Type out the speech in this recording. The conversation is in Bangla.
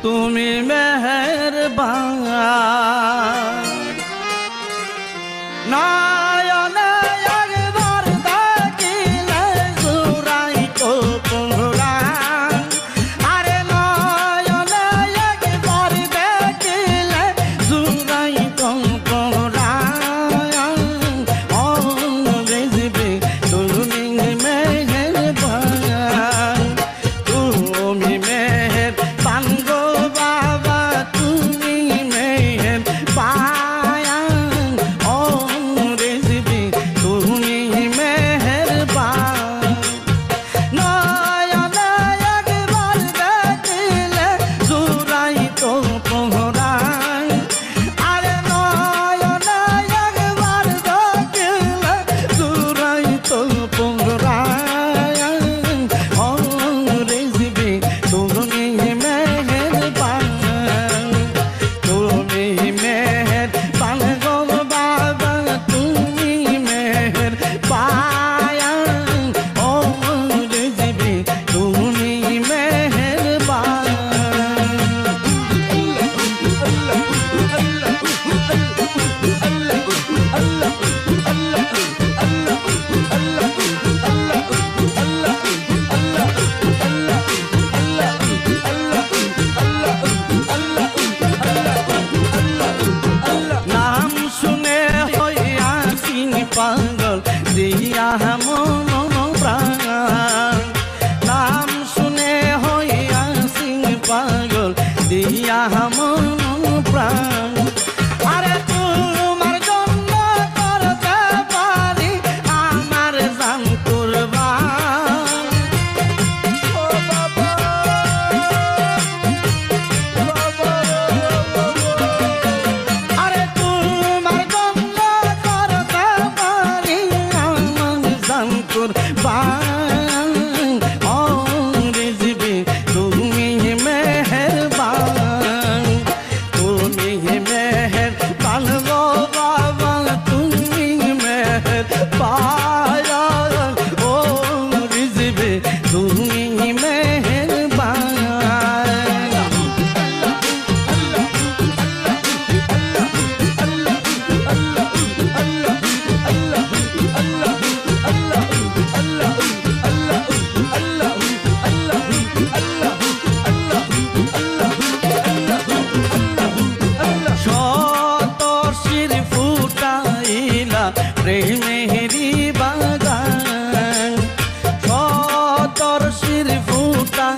তুমি মেহেরবান নয়নে একবার দেখিলে জুড়াইতো পরাণ। আরে নয়নে একবার দেখিলে জুড়াইতো পরাণ। ও রেজবে তুমি মেহেরবান, তুমি মেহেরবান গো বাবা, তুমি মেহেরবান। ও রেজবে তুমি মেহেরবান নয়নে একবার দেখিলে জুড়াইতো পরাণ। আরে নয়নে একবার দেখিলে জুড়াইতো পরাণ। ও রেজবে তুমি মেহেরবান, তুমি মেহেরবান গো বাবা, তুমি মেহেরবান। ও রেজবে তুমি মেহেরবান। নাম শুনে হইয়াছি পাগল দিয়া মন প্রাণ। নাম শুনে হইয়াছি পাগল দিয়া মন প্রাণ। আরে তোমার জন্য করতে পারি আমার জান কুরবান। আরে তোমার জন্য করতে পারি আমার জান কুরবান। ও রেজবে তুমি মেহেরবান, তুমি মেহেরবান গো বাবা, তুমি মেহেরবান। ও রেজবে তুমি মেহেরবান। শত শির ফুটাইলা প্রেমে